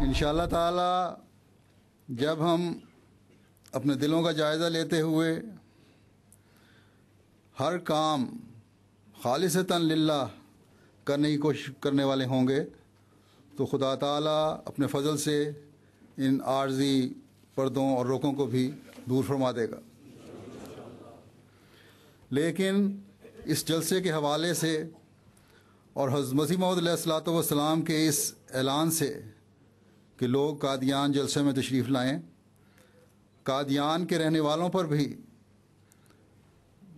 انشاءاللہ تعالی جب ہم اپنے دلوں کا جائزہ لیتے ہوئے ہر کام خالصتاً للہ کرنے کی کوشش کرنے والے ہوں گے تو خدا تعالیٰ اپنے فضل سے ان عارضی پردوں اور روکوں کو بھی دور فرما دے گا۔ لیکن اس جلسے کے حوالے سے اور حضرت مسیح موعود علیہ الصلوۃ والسلام کے اس اعلان سے کہ لوگ قادیان جلسے میں تشریف لائیں، قادیان کے رہنے والوں پر بھی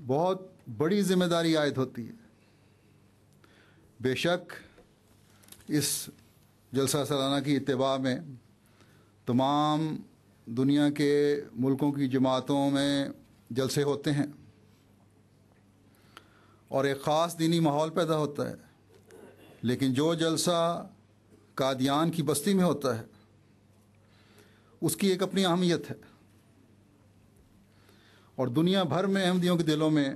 بہت بڑی ذمہ داری عائد ہوتی ہے۔ بے شک اس جلسہ سالانہ کی اتباع میں تمام دنیا کے ملکوں کی جماعتوں میں جلسے ہوتے ہیں اور ایک خاص دینی ماحول پیدا ہوتا ہے، لیکن جو جلسہ قادیان کی بستی میں ہوتا ہے اس کی ایک اپنی اہمیت ہے، اور دنیا بھر میں احمدیوں کے دلوں میں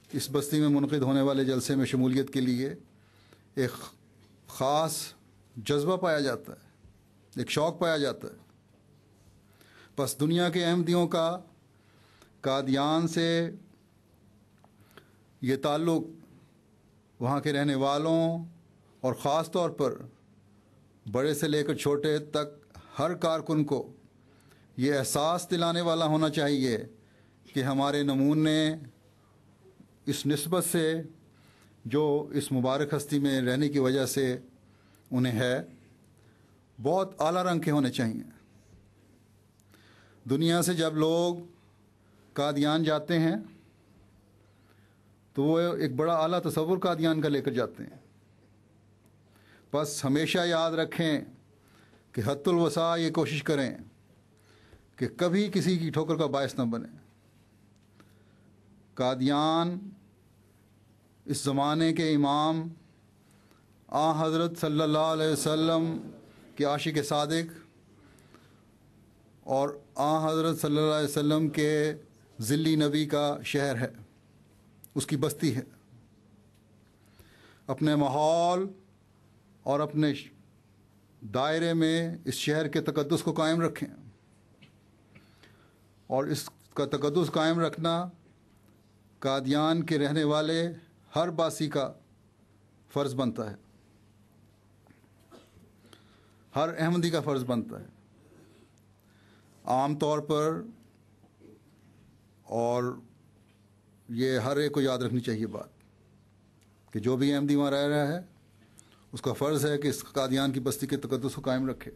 اس بستی میں منعقد ہونے والے جلسے میں شمولیت کے لیے ایک خاص جذبہ پایا جاتا ہے، ایک شوق پایا جاتا ہے۔ بس دنیا کے احمدیوں کا قادیان سے یہ تعلق وہاں کے رہنے والوں اور خاص طور پر بڑے سے لے کر چھوٹے تک ہر کارکن کو یہ احساس دلانے والا ہونا چاہیے کہ ہمارے نمونے اس نسبت سے جو اس مبارک ہستی میں رہنے کی وجہ سے انہیں ہے بہت اعلیٰ رنگ کے ہونے چاہیے۔ دنیا سے جب لوگ قادیان جاتے ہیں تو وہ ایک بڑا اعلیٰ تصور قادیان کا لے کر جاتے ہیں۔ بس ہمیشہ یاد رکھیں کہ حد الوسع یہ کوشش کریں کہ کبھی کسی کی ٹھوکر کا باعث نہ بنے۔ قادیان اس زمانے کے امام حضرت صلی اللہ علیہ وسلم کے عاشق صادق اور حضرت صلی اللہ علیہ وسلم کے ذلی نبی کا شہر ہے، اس کی بستی ہے۔ اپنے ماحول اور اپنے دائرے میں اس شہر کے تقدس کو قائم رکھیں، اور اس کا تقدس قائم رکھنا قادیان کے رہنے والے ہر باسی کا فرض بنتا ہے، ہر احمدی کا فرض بنتا ہے۔ عام طور پر اور یہ ہر ایک کو یاد رکھنی چاہیے بات کہ جو بھی احمدی وہاں رہ رہا ہے اس کا فرض ہے کہ اس قادیان کی بستی کے تقدس کو قائم رکھے،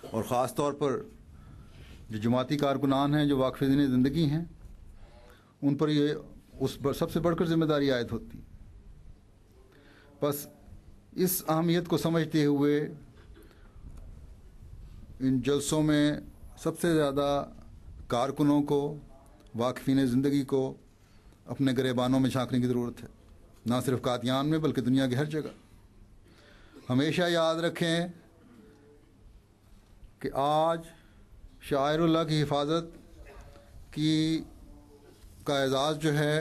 اور خاص طور پر جو جماعتی کارکنان ہیں، جو واقف دین زندگی ہیں، ان پر یہ اس سب سے بڑھ کر ذمہ داری عائد ہوتی۔ بس اس اہمیت کو سمجھتے ہوئے ان جلسوں میں سب سے زیادہ کارکنوں کو، واقفین زندگی کو اپنے گریبانوں میں جھانکنے کی ضرورت ہے، نہ صرف قادیان میں بلکہ دنیا کی ہر جگہ۔ ہمیشہ یاد رکھیں کہ آج شاعر اللہ کی حفاظت کا اعزاز جو ہے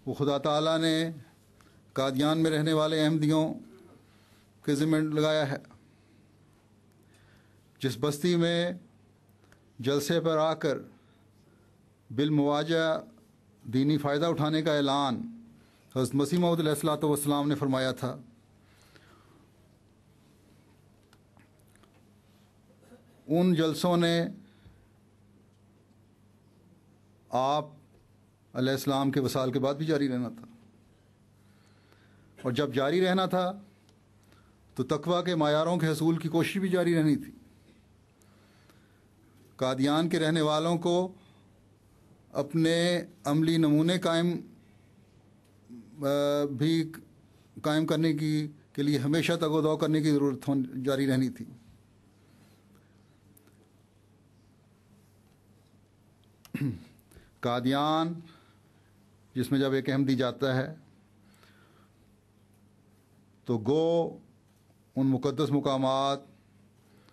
وہ خدا تعالیٰ نے قادیان میں رہنے والے احمدیوں کے ذمہ لگایا ہے۔ جس بستی میں جلسے پر آ کر بالمواجہ دینی فائدہ اٹھانے کا اعلان حضرت مسیح موعود علیہ الصلوۃ والسلام نے فرمایا تھا، ان جلسوں نے آپ علیہ السلام کے وصال کے بعد بھی جاری رہنا تھا، اور جب جاری رہنا تھا تو تقویٰ کے معیاروں کے حصول کی کوشش بھی جاری رہنی تھی۔ قادیان کے رہنے والوں کو اپنے عملی نمونے قائم کرنے کے لیے ہمیشہ تگ و دو کرنے کی ضرورت جاری رہنی تھی۔ قادیان جس میں جب ایک احمدی جاتا ہے تو گو ان مقدس مقامات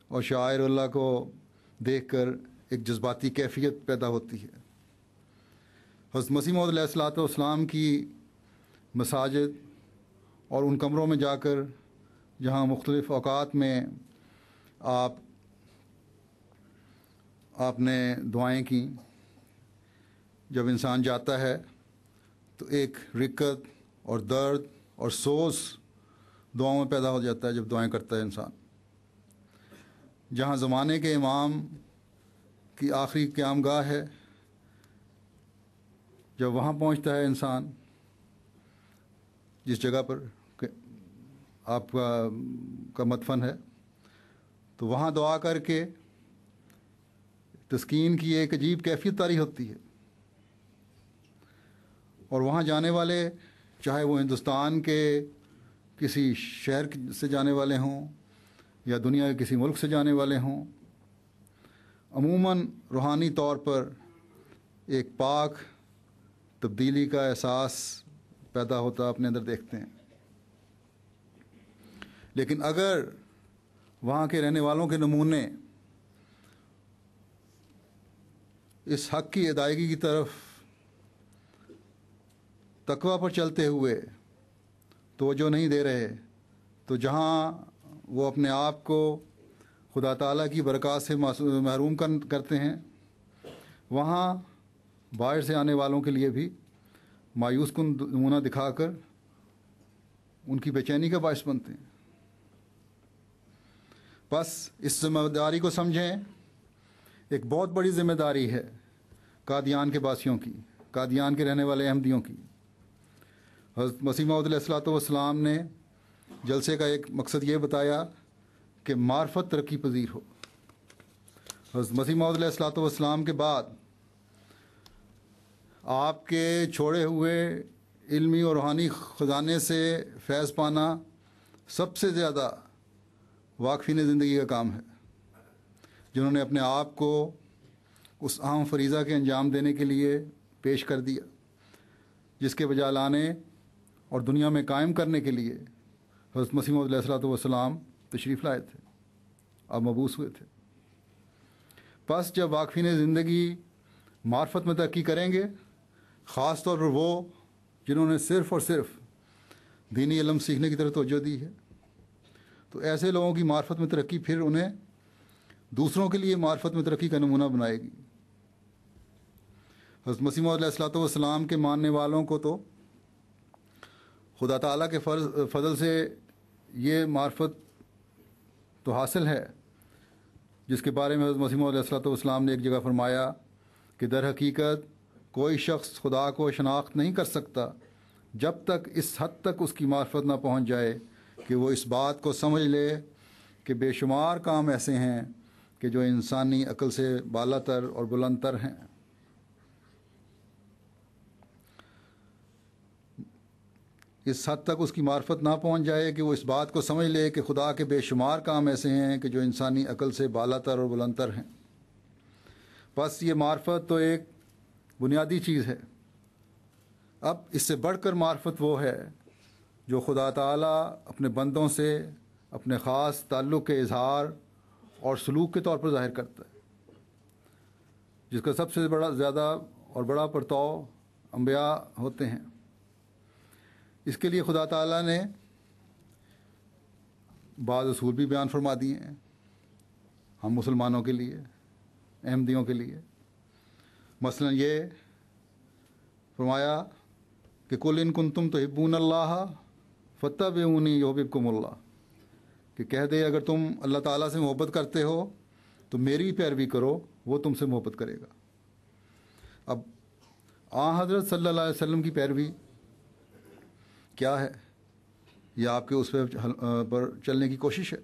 اور شاعر اللہ کو دیکھ کر ایک جذباتی کیفیت پیدا ہوتی ہے۔ حضرت مسیح موعود علیہ الصلوۃ والسلام کی مساجد اور ان کمروں میں جا کر جہاں مختلف اوقات میں آپ نے دعائیں کیں. جب انسان جاتا ہے تو ایک رکت اور درد اور سوز دعاؤں میں پیدا ہو جاتا ہے جب دعائیں کرتا ہے انسان. جہاں زمانے کے امام کی آخری قیام گاہ ہے، جب وہاں پہنچتا ہے انسان، جس جگہ پر آپ کا مدفن ہے، تو وہاں دعا کر کے تسکین کی ایک عجیب کیفیت طاری ہوتی ہے. اور وہاں جانے والے، چاہے وہ ہندوستان کے کسی شہر سے جانے والے ہوں یا دنیا کے کسی ملک سے جانے والے ہوں، عموماً روحانی طور پر ایک پاک تبدیلی کا احساس پیدا ہوتا اپنے اندر دیکھتے ہیں. لیکن اگر وہاں کے رہنے والوں کے نمونے اس حق کی ادائیگی کی طرف تقویٰ پر چلتے ہوئے توجہ نہیں دے رہے، تو جہاں وہ اپنے آپ کو خدا تعالیٰ کی برکات سے محروم کرتے ہیں، وہاں باہر سے آنے والوں کے لیے بھی مایوس کن نمونہ دکھا کر ان کی بے چینی کا باعث بنتے ہیں. بس اس ذمہ داری کو سمجھیں. ایک بہت بڑی ذمہ داری ہے قادیان کے باسیوں کی، قادیان کے رہنے والے احمدیوں کی. حضرت مسیح موعود علیہ الصلوۃ والسلام نے جلسے کا ایک مقصد یہ بتایا کہ معرفت ترقی پذیر ہو. حضرت مسیح موعود علیہ الصلوۃ والسلام کے بعد آپ کے چھوڑے ہوئے علمی اور روحانی خزانے سے فیض پانا سب سے زیادہ واقفین زندگی کا کام ہے، جنہوں نے اپنے آپ کو اس اہم فریضہ کے انجام دینے کے لیے پیش کر دیا جس کے بجا لانے اور دنیا میں قائم کرنے کے لیے حضرت مسیح موعود علیہ الصلوۃ والسلام تشریف لائے تھے، اب مبعوث ہوئے تھے. پس جب واقفین زندگی معرفت میں ترقی کریں گے، خاص طور پر وہ جنہوں نے صرف اور صرف دینی علم سیکھنے کی طرف توجہ دی ہے، تو ایسے لوگوں کی معرفت میں ترقی پھر انہیں دوسروں کے لیے معرفت میں ترقی کا نمونہ بنائے گی. حضرت مسیح موعود علیہ الصلوۃ والسلام کے ماننے والوں کو تو خدا تعالیٰ کے فضل سے یہ معرفت تو حاصل ہے، جس کے بارے میں حضرت مسیح موعود علیہ الصلوۃ والسلام نے ایک جگہ فرمایا کہ در حقیقت کوئی شخص خدا کو شناخت نہیں کر سکتا جب تک اس حد تک اس کی معرفت نہ پہنچ جائے کہ وہ اس بات کو سمجھ لے کہ بے شمار کام ایسے ہیں کہ جو انسانی عقل سے بالا تر اور بلند تر ہیں. اس حد تک اس کی معرفت نہ پہنچ جائے کہ وہ اس بات کو سمجھ لے کہ خدا کے بے شمار کام ایسے ہیں کہ جو انسانی عقل سے بالا تر اور بلند تر ہیں. بس یہ معرفت تو ایک بنیادی چیز ہے. اب اس سے بڑھ کر معرفت وہ ہے جو خدا تعالیٰ اپنے بندوں سے اپنے خاص تعلق کے اظہار اور سلوک کے طور پر ظاہر کرتا ہے، جس کا سب سے زیادہ اور بڑا پرتو انبیاء ہوتے ہیں. اس کے لیے خدا تعالیٰ نے بعض اصول بھی بیان فرما دیے ہیں ہم مسلمانوں کے لیے، احمدیوں کے لیے. مثلا یہ فرمایا کہ کل ان کنتم تحبون اللہ فاتبعونی یحببکم اللہ، کہ کہہ دے اگر تم اللہ تعالیٰ سے محبت کرتے ہو تو میری پیروی کرو، وہ تم سے محبت کرے گا. اب حضرت صلی اللہ علیہ وسلم کی پیروی کیا ہے؟ یہ آپ کے اس پر چلنے کی کوشش ہے،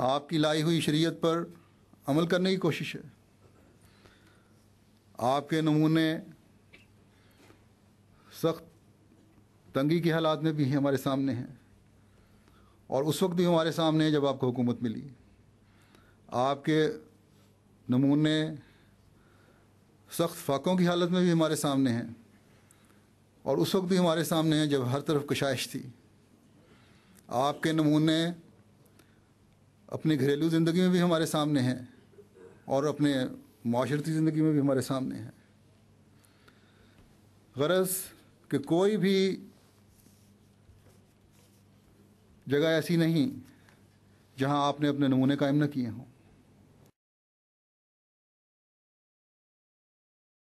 آپ کی لائی ہوئی شریعت پر عمل کرنے کی کوشش ہے. آپ کے نمونے سخت تنگی کے حالات میں بھی ہمارے سامنے ہیں، اور اس وقت بھی ہمارے سامنے ہیں جب آپ کو حکومت ملی. آپ کے نمونے سخت فاقوں کی حالت میں بھی ہمارے سامنے ہیں، اور اس وقت بھی ہمارے سامنے ہیں جب ہر طرف کشائش تھی. آپ کے نمونے اپنی گھریلو زندگی میں بھی ہمارے سامنے ہیں، اور اپنے معاشرتی زندگی میں بھی ہمارے سامنے ہیں. غرض کہ کوئی بھی جگہ ایسی نہیں جہاں آپ نے اپنے نمونے قائم نہ کیے ہوں۔